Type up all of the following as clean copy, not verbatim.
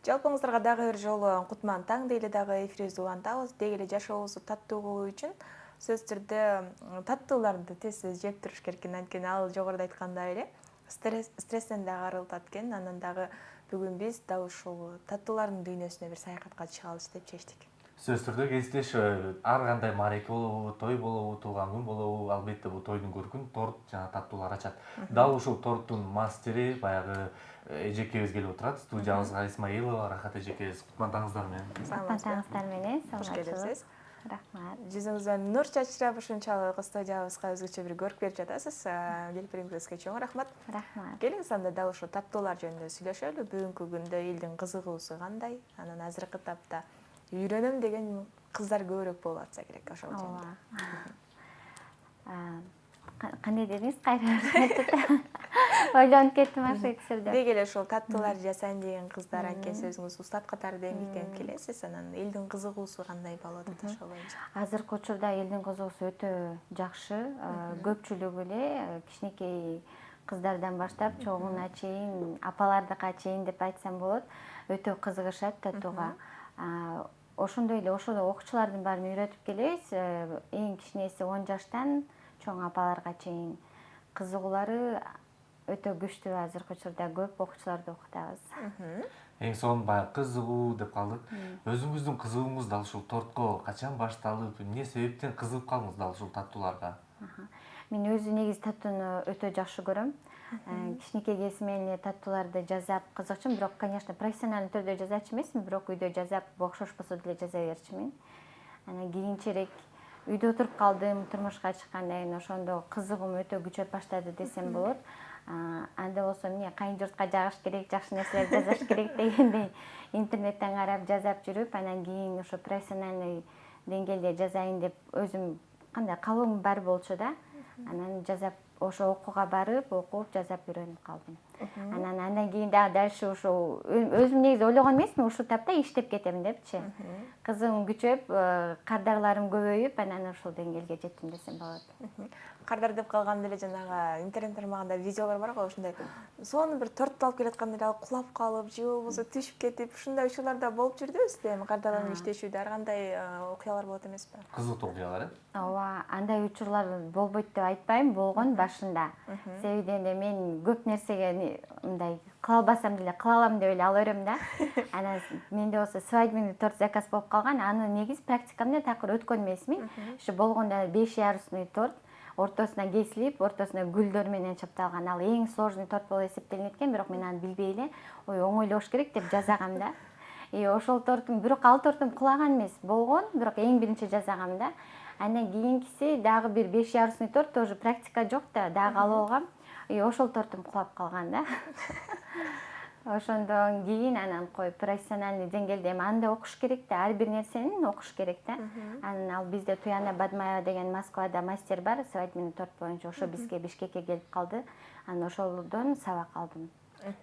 Жалпыңыздарга дагы бир жолу кутман таң дейле дагы эфирибизди улантабыз. Деги эле жашообузду таттуу кылуу үчүн сөзсүз түрдө таттууларды тез жеп туруш керек экен. Анткени ал жогоруда айткандай эле стресстен дагы арылтат экен. Анан дагы бүгүн биз дал ушул таттуулардын дүйнөсүнө бир саякатка чыгалыш деп чечтик. Сөз түрдө кесиптеш, ар кандай маареке болобу, той болобу, туулган күн болобу, албетте бул тойдун көркүн торт жана таттуулар ачат. Дал ушул торттун мастери баягы эжекебиз келип отурат. Студиябызга Исмаилова Рахат эжекебиз. Кутман таңыңыздар менен. Кутман таңыңыздар менен. Кош келипсиз. Рахмат. Жүзүңүздөн нур чачырап ушунчалык студиябызга өзгөчө бир көрүк берип жатасыз. Келипиңизге чоң рахмат. Рахмат. Келиңиз анда дал ушул таттуулар жөнүндө сүйлөшөлү. Бүгүнкү күндө элдин кызыгуусу кандай? Анан азыркы тапта үйрөнөм деген кыздар көбүрөөк болуп атса керек ошол жөнүндө. Кандай дедиңиз? Кайра ойлонуп кеттим ашык түрдө. Деги эле ушул таттуулар жасайм деген кыздар анткени өзүңүз устат катары эмгектенип келесиз. Анан элдин кызыгуусу кандай болуп атат ошол боюнча? Азыркы учурда элдин кызыгуусу өтө жакшы. Көпчүлүгү эле кичинекей кыздардан баштап чоңуна чейин, апалардыкка чейин деп айтсам болот, өтө кызыгышат таттууга. Ошондой эле ошол окуучулардын баарын үйрөтүп келебиз. Эң кичинеси 10 жаштан чоң апаларга чейин кызыгуулары өтө күчтүү. Азыркы учурда көп окуучуларды окутабыз. Эң сонун баягы кызыгуу деп калдык. Өзүңүздүн кызыгууңуз дал ушул тортко качан башталып, эмне себептен кызыгып калдыңыз дал ушул таттууларга? Мен өзү негизи таттууну өтө жакшы көрөм. Кичинекей кезимден эле таттууларды жасап кызыкчумун, бирок, конечно, профессионалдуу түрдө жазачу эмесмин, бирок үйдө жазап окшошпосо деле жаза берчүмүн. Анан кийинчерээк үйдө отуруп калдым, турмушка чыккандан кийин ошондо кызыгуум өтө күчөп баштады десем болот. Анда болсо эмне кайын журтка жагыш керек, жакшы нерселерди жазыш керек дегендей интернеттен карап жазап жүрүп, анан кийин ошо профессиональный деңгээлде жазайын деп өзүм кандай калыбым бар болчу да. Анан жазап ошо окууга барып, окуп, жазап үйрөнүп калдым. Андан кийин дальше ошо өзүм негизи ойлогон эмесмин, ушул тапта иштеп кетем депчи. Кызыгым күчөп, кардарларым көбөйүп, анан ушул деңгээлге жеттим десем болот. Кардар деп калганда эле жанагы интернет тармагында видеолор бар го, ошондой сонун бир тортду алып келатканда эле кулап калып, же болбосо түшүп кетип, ушундай учурлар да болуп жүрдүбүзбү? Эми кардарлар менен иштешүүдө ар кандай окуялар болот эмеспи? Кызыктуу окуялар, э? Ооба, андай учурлар болбойт деп айтпайм, болгон башында. Себеби деле мен көп нерсеге мындай кыла албасам деле кыла алам деп эле ала берем да. Анан менде болсо свадебный торт заказ болуп калган. Аны негизи практикамда такыр өткөн эмесмин. Ушу болгондо 5 ярусный торт, ортосуна кесилип, ортосуна гүлдөр менен чапталган. Ал эң сложный торт болуп эсептелинет экен, бирок мен аны билбей эле, ой, оңойлош керек деп жасагам да. Ошол тортум, бирок ал тортум кулаган эмес болгон, бирок эң биринчи жасагам да. Андан кийинкиси дагы бир 5 ярусный торт, тоже практика жок да, дагы алып алгам. Ошол тортум кулап калган да. Ошондон кийин анан кой профессиональный деңгээлде анда окуш керек да, ар бир нерсени окуш керек да. Анан ал бизде Туяна Бадмаева деген Москвада мастер бар, свадебный торт боюнча, ошо бизге Бишкекке келип калды. Анан ошолдон сабак алдым.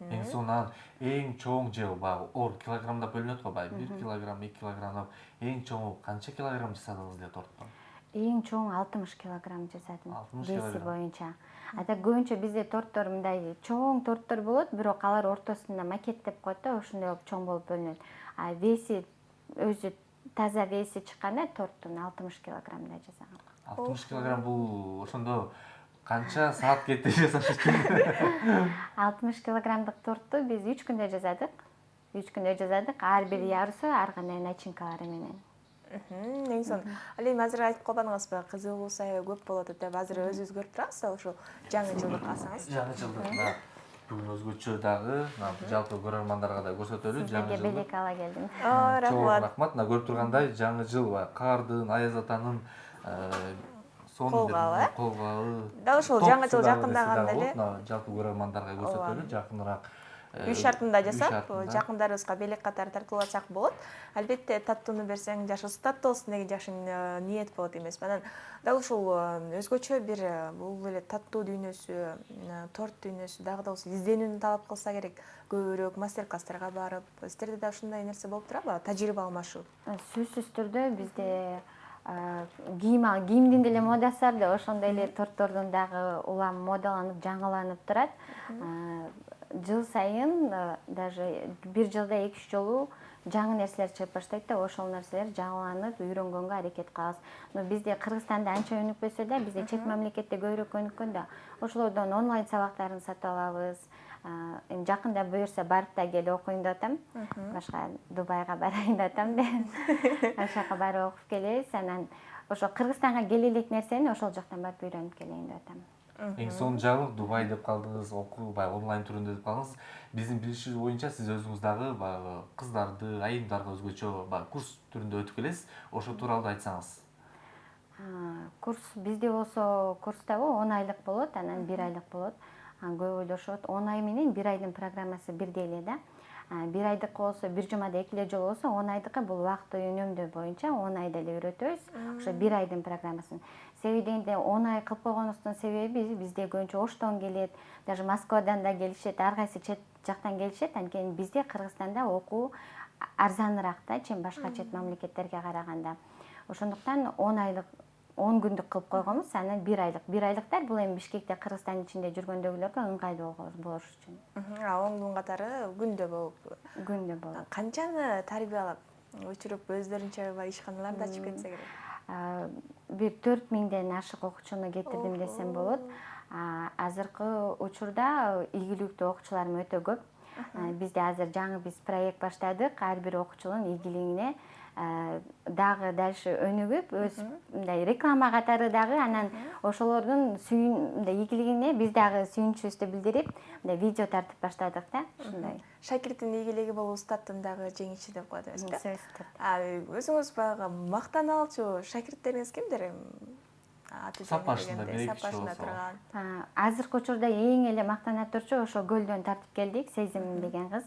Эң сонун эң чоң же баягы ор килограммда бөлүнөт го, баягы 1 килограмм, 2 килограмм. Эң чоңу канча килограмм жасадыңыз эле торттон? Эң чоң 60 килограмм жасадым. 60 Веси килограмм боюнча. Ата көбүнчө бизде торттор мындай чоң торттор болот, бирок алар ортосунда макет деп коет да, ошондой болуп чоң болуп бөлүнөт. А веси өзү таза веси чыкканда торттун 60 килограммдай жасагам. 60 килограмм бул ошондо канча саат кетти жасашты? 60 килограммдык торту биз 3 күндө жасадык. 3 күндө жасадык, ар бир ярусу ар кандай начинкалары менен. Эң сонун. Ал эми азыр айтып калбадыңызбы, кызыгуусу аябай көп болот деп. Азыр өзүбүз көрүп турабыз, ушул жаңы жылдык алсаңыз. Жаңы жылдык бүгүн өзгөчө дагы жалпы көрөрмандарга да көрсөтөлү. Сиздерге белек ала келдим. Рахмат. Рахмат. Мына көрүп тургандай жаңы жыл кардын, аяз атанын сонун бир колгалы. Дал ушул жаңы жыл жакындаганда эле жалпы көрөрмандарга көрсөтөлү, жакыныраак. Үй шартында жасап, жакындарыбызга белек катары тартып алсак болот. Албетте таттууну берсең, жашысы таттуу болсун деген жакшы ниет болот эмеспи? Анан дал ушул өзгөчө бир бул эле таттуу дүйнөсү, торт дүйнөсү дагы да болсо изденүүнү талап кылса керек. Көбүрөөк мастер-класстарга барып, сиздерде да ушундай нерсе болуп турабы? Тажрыйба алмашуу. Сөзсүз түрдө бизде кийимдин деле модасы бар да, ошондой эле тортордун дагы улам модаланып, жаңыланып турат. жыл сайын даже бир жылда 2-3 жолу жаңы нерселер чыгып баштайт да, ошол нерселер жаңыланып, үйрөнгөнгө аракет кылабыз. Но бизде Кыргызстанда анча өнүкпөсө да, бизде чет мамлекетте көбүрөөк өнүккөн да. Ошолордон онлайн сабактарын сатып алабыз. Эми жакында буюрса барып да келип окуйм деп атам. Башка Дубайга барайын деп атам деп. Ошака барып окуп келебиз. Анан ошо Кыргызстанга келе элек нерсени ошол жактан барып үйрөнүп келейин деп атам. Эң сонун жагы Дубай деп калдыңыз, окуу баягы онлайн түрүндө деп калдыңыз. Биздин билишибиз боюнча сиз өзүңүз дагы баягы кыздарды, айымдарга өзгөчө баягы курс түрүндө өтүп келесиз. Ошол тууралуу айтсаңыз. Курс бизде болсо курстабы 10 айлык болот, анан 1 айлык болот. Көп ойлошот. 10 ай менен 1 айдын программасы бирдей эле да. 1 айдык болсо, бир жумада 2 эле жолу болсо, 10 айдыкы бул убакытты үнөмдөө боюнча 10 айда эле үйрөтөбүз. Ошо 1 айдын программасын. Себеби дегенде 10 ай кылып койгонубуздун себеби бизде көбүнчө Оштон келет, даже Москвадан да келишет, ар кайсы чет жактан келишет. Анткени бизде Кыргызстанда окуу арзаныраак да, чем башка чет мамлекеттерге караганда. Ошондуктан 10 айлык 10 күндүк кылып койгонбуз, анан 1 айлык. 1 айлыктар бул эми Бишкекте, Кыргызстан ичинде жүргөндөгүлөргө ыңгайлуу болуш үчүн. 10 күн катары күндө болуп. Күндө болот. Канчаны тарбиялап, өчүрүп өздөрүнчө бар ишканаларды ачып кетсе керек. Бир 4000ден ашык окуучуну кетирдим десем болот. Азыркы учурда ийгиликтүү окуучуларым өтө көп. Бизде азыр жаңы биз проект баштадык. Ар бир окуучунун ийгилигине дагы дальше өнүгүп, өз мындай реклама катары дагы анан ошолордун мындай ийгилигине биз дагы сүйүнүчүбүздү билдирип, мындай видео тартып баштадык да, ушундай. Шакирттин ийгилиги бул устаттын дагы жеңиши деп коет эмеспи? Сөзсүз. Өзүңүз баягы мактаналчу шакирттериңиз кимдер? Сапашында бир эки киши болсо. Азыркы учурда эң эле мактана турчу ошо Көлдөн тартып келдик, Сезим деген кыз.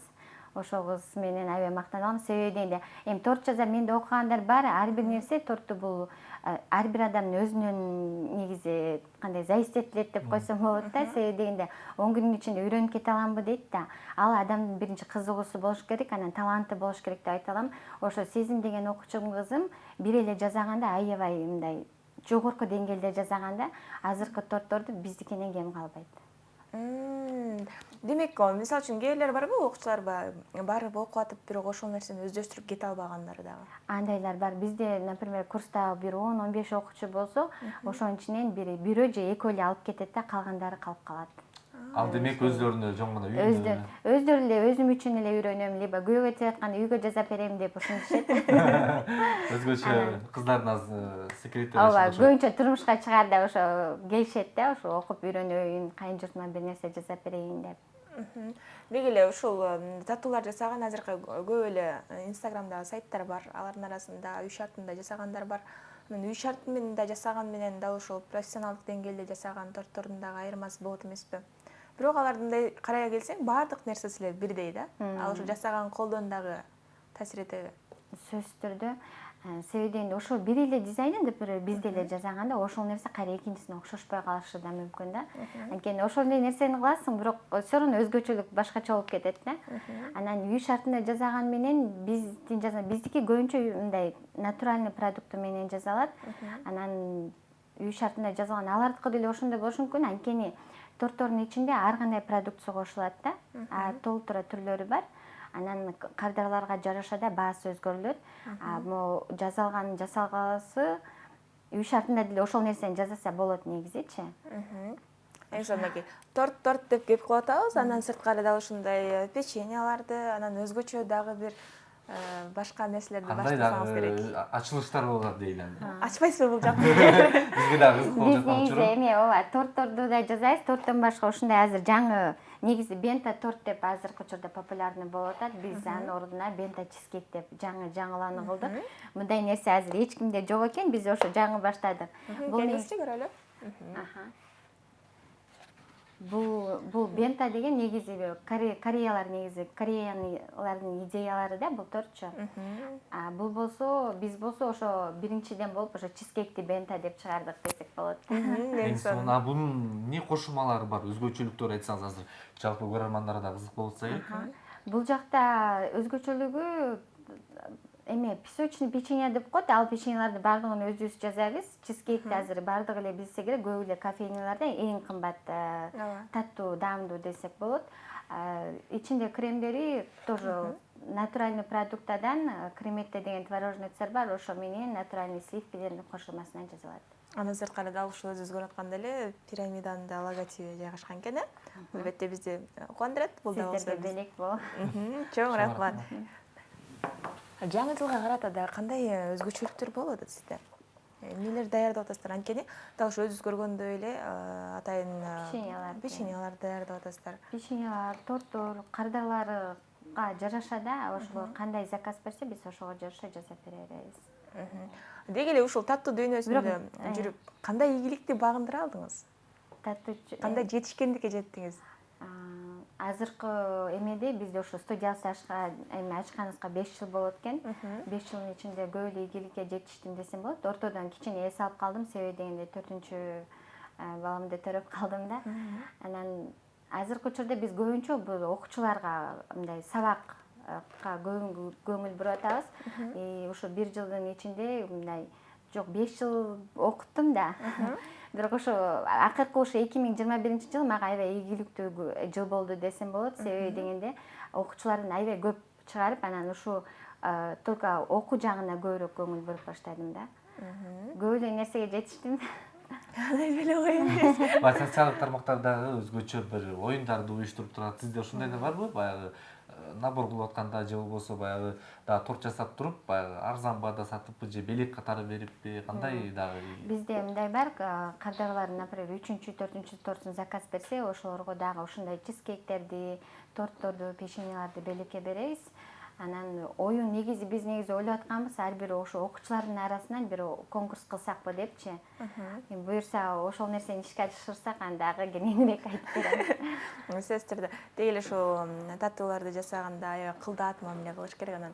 Ошол кыз менен аябай мактаналам. Себеби дегенде, эми торт жаза менде окугандар бар, ар бир нерсе торту бул ар бир адамдын өзүнүн негизи кандай зависетилет деп койсом болот да. Себеби дегенде 10 күндүн ичинде үйрөнүп кете аламбы дейт да. Ал адамдын биринчи кызыгуусу болуш керек, анан таланты болуш керек деп айта алам. Ошо Сезим деген окуучум кызым бир эле жасаганда аябай мындай жогорку деңгээлде жасаганда, азыркы торторду биздикинен кем калбайт. Демек, мисалы үчүн кээ барбы окуучулар барып окуп атып, бирок ошол нерсени өздөштүрүп кете албагандары дагы? Андайлар бар. Бизде, например, курста бир 10-15 окуучу болсо, ошонун ичинен бирөө же экөө эле алып кетет да, калгандары калып калат. Ал демек өздөрүнө жөн гана үйрөнүп. Өздөрү эле өзүм үчүн эле үйрөнөм, либо күйөөгө чыгатканда үйгө жасап берем деп ушинтишет. Өзгөчө кыздардын аз секреттери Ооба, көбүнчө турмушка чыгаарда ошо келишет да, ошо окуп үйрөнөйүн, кайын журтума бир нерсе жасап берейин деп. Деги эле ушул татуулар жасаган азыркы көп эле Инстаграмдагы сайттар бар. Алардын арасында үй шартында жасагандар бар. Үй шарты менен да жасаган менен дал ушул профессионалдык деңгээлде жасаган торттордун дагы айырмасы болот эмеспи? Бирок алардын карая келсең, баардык нерсеси эле бирдей да. Ал ошо жасаган колдон дагы таасир этеби? Сөзсүз түрдө. Себеби дегенде ошол бир эле дизайнын бизде эле жасаганда ошол нерсе кайра экинчисине окшошпой калышы да мүмкүн да. Анткени ошол эле нерсени кыласың, бирок все равно өзгөчөлүк башкача болуп кетет да. Анан үй шартында жасаган менен биздики көбүнчө мындай натуральный продукты менен жасалат. Анан үй шартында жасалган алардыкы деле ошондой болушу мүмкүн, анткени тортордун ичинде ар кандай продукция кошулат да. Толтура түрлөрү бар. Анан кардарларга жараша да баасы өзгөрүлөт. Могу жасалгасы үй шартында деле ошол нерсени жасаса болот негизичи. Эң сонуки торт деп кеп кылып атабыз, анан сырткары дагы ушундай печеньяларды, анан өзгөчө дагы бир башка нерселерди баштасаңыз керек. Кандай ачылыштар болот дейли. Ачпайсызбы бул жакты? Бизге дагы кызык болуп жаткан Биз эми ооба торторду да жасайбыз. Торттон башка ушундай азыр жаңы негизи бента торт деп азыркы учурда популярный болуп атат. Биз анын ордуна бента чизкейк деп жаңыланы кылдык. Мындай нерсе азыр эч кимде жок экен, биз ошо жаңы баштадык. Келиңизчи көрөлү. Бул бента деген негизи Кореялардын идеялары да, бул тортчу. Биз болсо ошо биринчиден болуп ошо чизкейкти бента деп чыгардык десек болот. Эң сонун. Бунун эмне кошулмалары бар? Өзгөчөлүктөрү айтсаңыз, азыр жалпы көрөрмандарга да кызык болуп атса керек. Бул жакта өзгөчөлүгү эме песочный печенье деп коет, ал печеньелерди баардыгын өзүбүз жасайбыз. Чизкейкти азыр баардыгы эле билсе керек, көп эле кофейняларда эң кымбат таттуу, даамдуу десек болот. Ичинде кремдери тоже натуральный продуктадан кремете деген творожниктер бар, ошо менен натуральный сливкилердин кошулмасынан жасалат. Анан сырткары дал ушул өзүңүз көрүп атканда эле пирамиданын да логотиби жайгашкан экен, Албетте бизди кубандырат, бул да болсо. Сиздерге белек болот. Чоң рахмат. Жаңы жылга карата да кандай өзгөчөлүктөр болуп атат сизде? Эмнелер даярдап атасыздар? Анткени дал ошо өзүңүз көргөндөй эле атайын печеньялар даярдап атасыздар. Печеньялар, торттор, кардарларга жараша да, ошого кандай заказ берсе, биз ошого жараша жасап бере беребиз. Деги эле ушул таттуу дүйнөсүндө жүрүп, кандай ийгиликти багындыра алдыңыз? Кандай жетишкендикке жеттиңиз? Азыркы эмеде бизде ошо студиябызды ачканыбызга 5 жыл болот экен. 5 жылдын ичинде көп эле ийгиликке жетиштим десем болот. Ортодон кичине эс алып калдым, себеби дегенде 4-чү баламды төрөп калдым да. Анан азыркы учурда биз көбүнчө бул окуучуларга мындай сабакка көңүл буруп атабыз. Ошо 1 жылдын ичинде мындай жок 5 жыл окуттум да. Бирок ошо акыркы ошо 2021-жыл мага аябай ийгиликтүү жыл болду десем болот. Себеби дегенде окуучулардын аябай көп чыгарып, анан ушу только окуу жагына көбүрөөк көңүл буруп баштадым да. Көп эле нерсеге жетиштим. Кандай беле коюм. Социалдык тармактардагы өзгөчө бир оюндарды уюштуруп турат. Сизде ушундай да барбы? Баягы набор кылып атканда же болбосо баягы дагы торт жасап туруп, баягы арзан баада сатыппы же белек катары бериппи? Кандай дагы? Бизде мындай бар, кардарлар, например, 3-чү, 4-чү тортун заказ берсе, ошолорго дагы ушундай чизкейктерди, тортторду, печеньяларды белекке беребиз. Анан оюн негизи биз ойлоп атканбыз, ар бир ошо окуучулардын арасынан бир конкурс кылсакпы депчи. Буюрса ошол нерсени ишке ашырсак, анда дагы кененирээк айтып берем. Сөзсүз түрдө деги эле ушул таттууларды жасаганда аябай кылдаат мамиле кылыш керек. Анан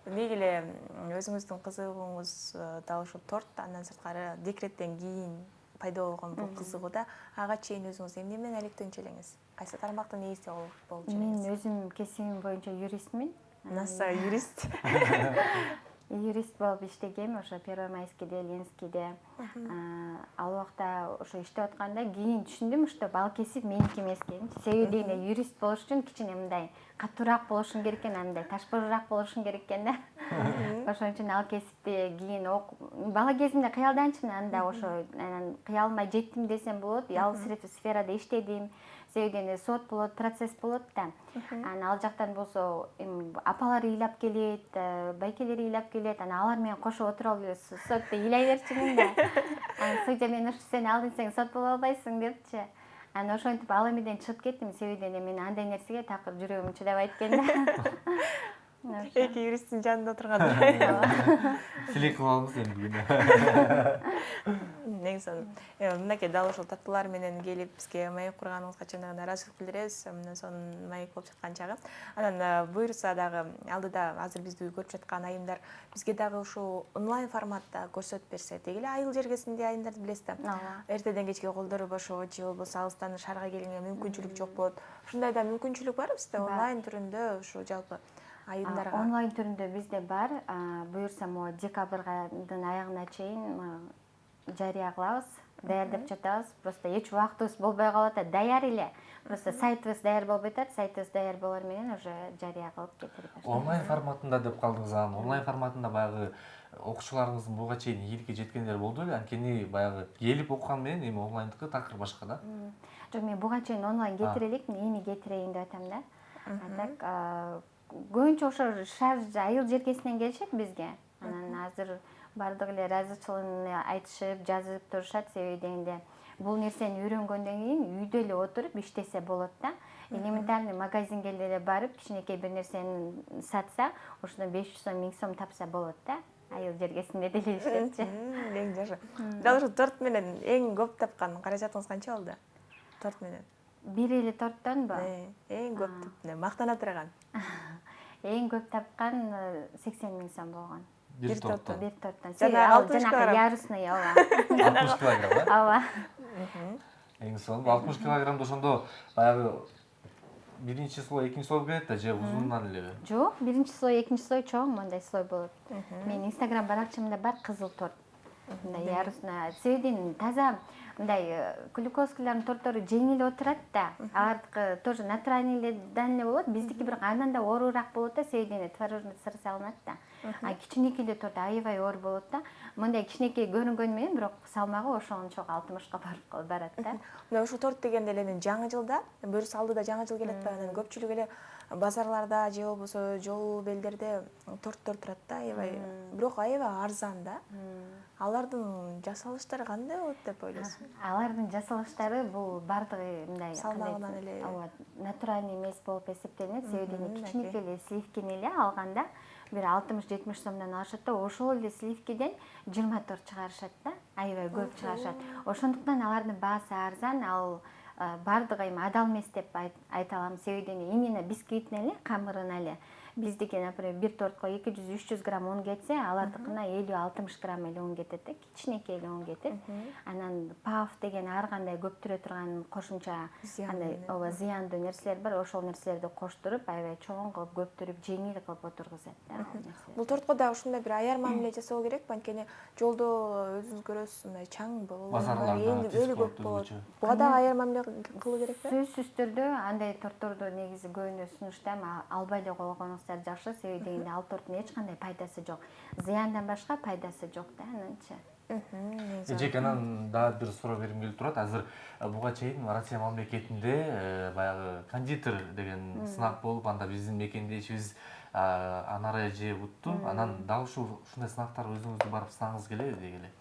деги эле өзүңүздүн кызыгууңуз дал ушул торт, андан сырткары декреттен кийин пайда болгон бул кызыгууда ага чейин өзүңүз эмне менен алектенчү элеңиз? Кайсы тармакта негизде болчу элеңиз? Мен өзүм кесибим боюнча юристмин. Наса юрист. Юрист болуп иштегем, ошо Первомайскийде, Ленинскийде. Ал убакта ошо иштеп атканда кийин түшүндүм, что ал кесип меники эмес экен. Себеби дегенде юрист болуш үчүн кичине мындай катуураак болушуң керек экен, андай ташпыраак болушуң керек экен да. Ошон үчүн ал кесипти кийин бала кезимде кыялданчумун, анда ошо кыялыма жеттим десем болот. Ал сферада иштедим. Себеби сот болот, процесс болот да. Анан ал жактан болсо апалар ыйлап келет, байкелер ыйлап келет. Анан алар менен кошо отуруп алып сотто ыйлай берчүмүн да. Анан судья мен ушу сен ал десең сот боло албайсың депчи. Анан ошентип ал эмеден чыгып кеттим. Себеби мен андай нерсеге такыр жүрөгүм чыдабайт экен да. Эки юристтин жанында отурганда. Силек кылып алыңыз эми бүгүн. Негизи мынакей дал ушул таттуулар менен келип бизге маек курганыңызга чын ыраазычылык билдиребиз. Мына сонун маек болуп жаткан чагы. Анан буюрса дагы алдыда азыр бизди көрүп жаткан айымдар бизге дагы ушул онлайн форматта көрсөтүп берсе, деги эле айыл жергесинде айымдарды билесиз да. Эртеден кечке колдору бошоп же болбосо алыстан шаарга келгенге мүмкүнчүлүк жок болот. Ушундай да мүмкүнчүлүк барбы сизде онлайн түрүндө ушу жалпы айымдарга? Онлайн түрүндө бизде бар. Буюрса могу декабрдын аягына чейин жарыя кылабыз, даярдап жатабыз. Просто эч убактыбыз болбой калат, даяр эле. Просто сайтыбыз даяр болбой атат, сайтыбыз даяр болор менен уже жарыя кылып кетирип баштайбыз. Онлайн форматында деп калдыңыз, анан онлайн форматында баягы окуучуларыңыздын буга чейин ийгиликке жеткендер болду беле? Анткени баягы келип окуган менен эми онлайндыкы такыр башка да. Жок, мен буга чейин онлайн кетире элекмин, эми кетирейин деп атам да. Так көбүнчө ошо шаар айыл жергесинен келишет бизге. Анан азыр бардык эле ыраазычылыгын айтышып, жазып турушат. Себеби дегенде бул нерсени үйрөнгөндөн кийин үйдө эле отуруп иштесе болот да. Элементарный магазинге эле барып, кичинекей бир нерсени сатса, ошондон 500 сом, 1000 сом тапса болот да. Айыл жергесинде деле иштепчи. Эң жакшы. Дал ушул торт менен эң көп тапкан каражатыңыз канча болду? Торт менен. Бир эле торттонбу? Эң көп мактана турган. Эң көп тапкан 80 000 сом болгон. Бир торттон. Бир торттон. Жанагы ярусный, ооба. 60 килограмм, Ооба. Эң сонун 60 килограммды ошондо баягы биринчи слой, экинчи слой келет да же узундан элеби? Жок, биринчи слой, экинчи слой чоң мындай слой болот. Менин Инстаграм баракчамда бар кызыл торт. Мындай ярусуна себеден таза мындай глюкозкалардын тортору жеңил отурат да. Алардыкы тоже натуральныйдан эле болот. Биздики бирок андан да оорураак болот да, себеден творожный сыр салынат да. А кичинекей торт аябай оор болот да. Мындай кичинекей көрүнгөнү менен бирок салмагы ошончо 60ка барат да. Мына ушул торт дегенде эле мен жаңы жылда, бөрүс алдыда жаңы жыл келет баягы көпчүлүк эле базарларда же болбосо жол белдерде торттор турат да, аябай. Бирок аябай арзан да. Алардын жасалыштары кандай болот деп ойлойсуң? Алардын жасалыштары бул бардыгы мындай салмагынан эле натуральный эмес болуп эсептелинет. Себебин кичинекей эле сливкини эле алганда бир 60-70 сомдон алышат да, ошол эле сливкиден 20 торт чыгарышат да, аябай көп чыгарышат. Ошондуктан алардын баасы арзан, ал бардыгы эми адал эмес деп айта алам. Себебин именно бисквитин эле, камырын эле. Биздики, например, бир тортко 200-300 грамм un кетсе, алардыкына 50-60 грамм эле un кетет да, кичинекей эле un кетет. Анан паф деген ар кандай көптүрө турган кошумча андай зыяндуу нерселер бар, ошол нерселерди коштуруп, аябай чоң кылып, көптүрүп, жеңил кылып отургузат да. Бул тортко да ушундай бир аяр мамиле жасоо керек, анткени жолдо өзүңүз көрөсүз, мындай чаң болот, өлү көп болот. Буга да аяр мамиле кылуу керек да? Сөзсүз түрдө андай торторду негизи көбүнө сунуштайм, албай эле койгонуңуз жакшы, себеби ал торттун эч кандай пайдасы жок. Зыяндан башка пайдасы жок да, ананчы. Эжек, анан дагы бир суроо бергим келип турат. Азыр буга чейин Россия мамлекетинде баягы кондитер деген сынак болуп, анда биздин мекендешибиз Анара эже бутту. Анан дагы ушундай сынактар өзүңүздү барып сынагыңыз келеби дегеле?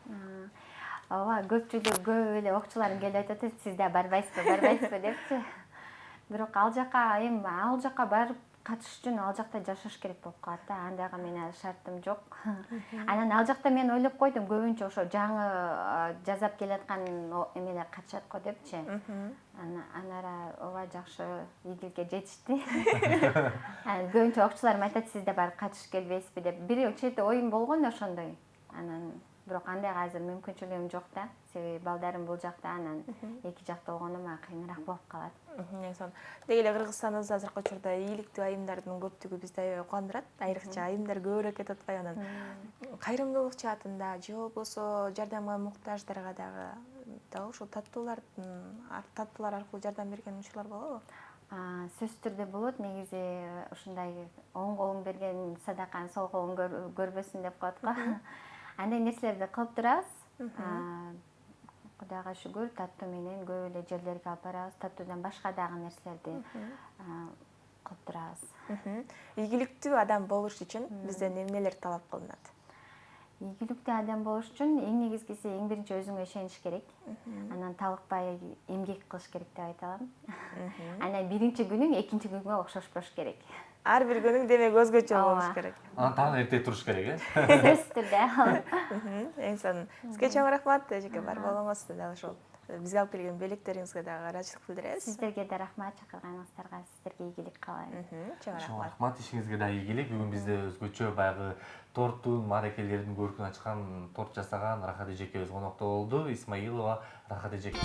Ооба, көпчүлүк көп эле окуучуларым келип атат, сиз да барбайсызбы депчи. Бирок ал жака барып катышыш үчүн ал жакта жашаш керек болуп калат да. Андайга менин шартым жок. Анан ал жакта мен ойлоп койдум, көбүнчө ошо жаңы жазап келаткан эмелер катышат го депчи. Анара ооба жакшы ийгиликке жетишти. Көбүнчө окуучуларым айтат, сиз да барып катышып келбейсизби деп. Бир чети оюм болгон ошондой. Анан бирок андайга азыр мүмкүнчүлүгүм жок да. Себеби балдарым бул жакта, анан эки жакта болгондо мага кыйыныраак болуп калат. Деги эле Кыргызстандагы азыркы учурда ийгиликтүү айымдардын көптүгү бизди аябай кубандырат. Айрыкча айымдар көбүрөөк кетип атпайбы анан? Кайрымдуулук жаатында же болбосо жардамга муктаждарга дагы ушул таттуулар аркылуу жардам берген учурлар болобу? Сөзсүз түрдө болот. Негизи ушундай оң колуң берген садаканы сол колуң көрбөсүн деп коет го. Андай нерселерди кылып турабыз. Кудайга шүгүр, таттуу менен көп эле жерлерге алып барабыз. Таттуудан башка дагы нерселерди кылып турабыз. Ийгиликтүү адам болуш үчүн бизден эмнелер талап кылынат? Ийгиликтүү адам болуш үчүн эң негизгиси, эң биринчи өзүңө ишениш керек. Анан талыкпай эмгек кылыш керек деп айта алам. Анан биринчи күнүң экинчи күнгө окшошпош керек. Ар бир күнүң демек өзгөчө болуш керек. Анан таң эрте туруш керек, Сөзсүз түрдө. Эң сонун. Сизге чоң рахмат, эжеке бар болуңуз. Дагы ошол бизге алып келген белектериңизге дагы ыраазычылык билдиребиз. Сиздерге да рахмат, чакырганыңыздарга сиздерге ийгилик каалайм. Чоң рахмат, ишиңизге да ийгилик. Бүгүн бизде өзгөчө баягы торттун, мааракелердин көркүн ачкан, торт жасаган Рахат эжекебиз конокто болду. Исмаилова Рахат эжеке.